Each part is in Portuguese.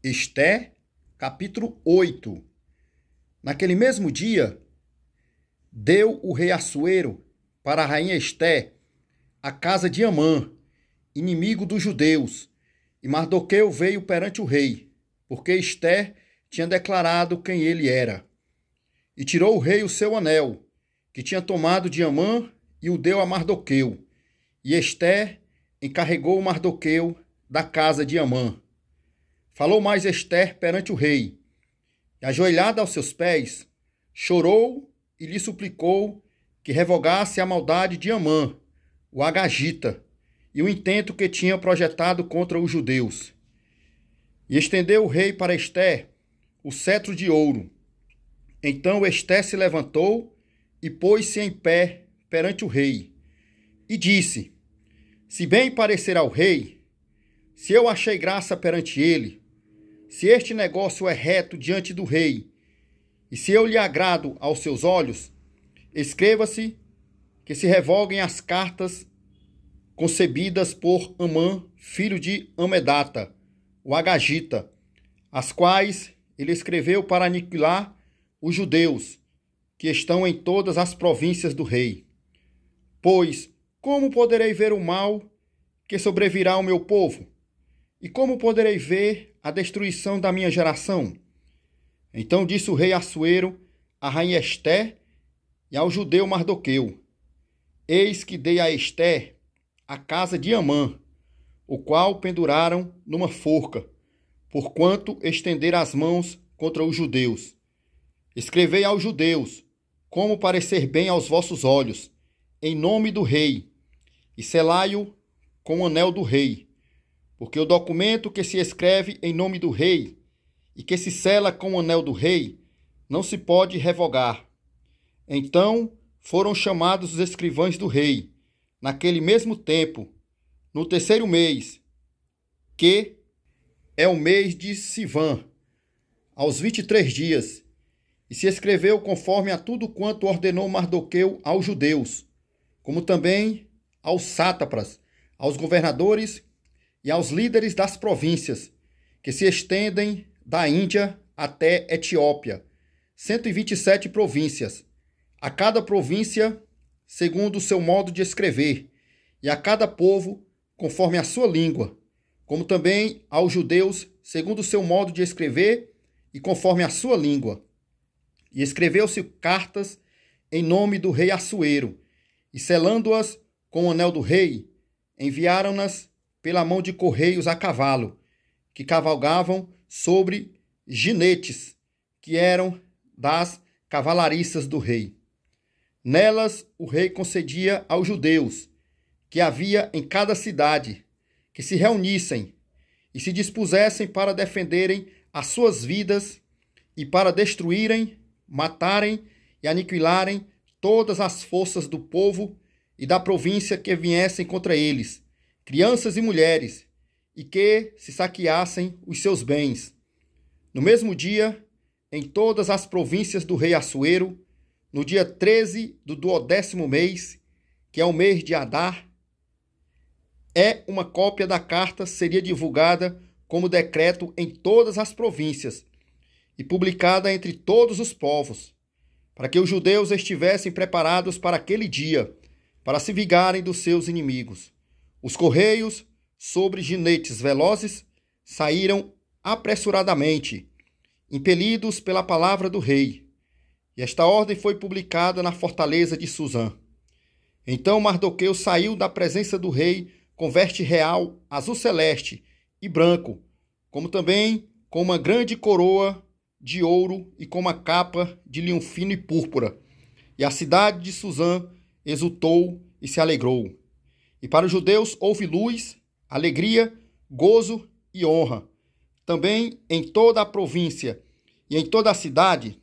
Esté, capítulo 8. Naquele mesmo dia, deu o rei Assuero para a rainha Esté a casa de Amã, inimigo dos judeus, e Mardoqueu veio perante o rei, porque Esté tinha declarado quem ele era. E tirou o rei o seu anel, que tinha tomado de Amã, e o deu a Mardoqueu. E Esté encarregou Mardoqueu da casa de Amã. Falou mais Ester perante o rei, e ajoelhada aos seus pés, chorou e lhe suplicou que revogasse a maldade de Amã, o agagita, e o intento que tinha projetado contra os judeus. E estendeu o rei para Ester o cetro de ouro. Então Ester se levantou e pôs-se em pé perante o rei, e disse: Se bem parecer ao rei, se eu achei graça perante ele, se este negócio é reto diante do rei, e se eu lhe agrado aos seus olhos, escreva-se que se revoguem as cartas concebidas por Amã, filho de Amedata, o agagita, as quais ele escreveu para aniquilar os judeus, que estão em todas as províncias do rei. Pois, como poderei ver o mal que sobrevirá ao meu povo? E como poderei ver a destruição da minha geração? Então disse o rei Assuero à rainha Esté e ao judeu Mardoqueu: Eis que dei a Esté a casa de Amã, o qual penduraram numa forca, porquanto estender as mãos contra os judeus. Escrevei aos judeus, como parecer bem aos vossos olhos, em nome do rei, e selai-o com o anel do rei. Porque o documento que se escreve em nome do rei e que se sela com o anel do rei não se pode revogar. Então foram chamados os escrivães do rei, naquele mesmo tempo, no terceiro mês, que é o mês de Sivan, aos 23 dias, e se escreveu conforme a tudo quanto ordenou Mardoqueu aos judeus, como também aos sátrapas, aos governadores e aos líderes das províncias, que se estendem da Índia até Etiópia, 127 províncias, a cada província segundo o seu modo de escrever, e a cada povo conforme a sua língua, como também aos judeus segundo o seu modo de escrever e conforme a sua língua. E escreveu-se cartas em nome do rei Assuero, e selando-as com o anel do rei, enviaram-nas pela mão de correios a cavalo, que cavalgavam sobre ginetes, que eram das cavalariças do rei. Nelas o rei concedia aos judeus, que havia em cada cidade, que se reunissem e se dispusessem para defenderem as suas vidas e para destruírem, matarem e aniquilarem todas as forças do povo e da província que viessem contra eles, crianças e mulheres, e que se saqueassem os seus bens. No mesmo dia, em todas as províncias do rei Assuero, no dia 13 do 12º mês, que é o mês de Adar, uma cópia da carta seria divulgada como decreto em todas as províncias e publicada entre todos os povos, para que os judeus estivessem preparados para aquele dia, para se vingarem dos seus inimigos. Os correios, sobre ginetes velozes, saíram apressuradamente, impelidos pela palavra do rei. E esta ordem foi publicada na fortaleza de Suzã. Então Mardoqueu saiu da presença do rei com veste real azul celeste e branco, como também com uma grande coroa de ouro e com uma capa de linho fino e púrpura. E a cidade de Suzã exultou e se alegrou. E para os judeus houve luz, alegria, gozo e honra. Também em toda a província e em toda a cidade,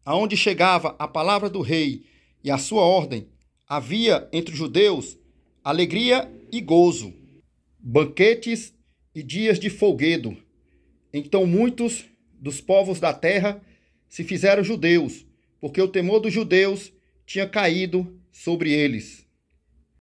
aonde chegava a palavra do rei e a sua ordem, havia entre os judeus alegria e gozo, banquetes e dias de folguedo. Então muitos dos povos da terra se fizeram judeus, porque o temor dos judeus tinha caído sobre eles.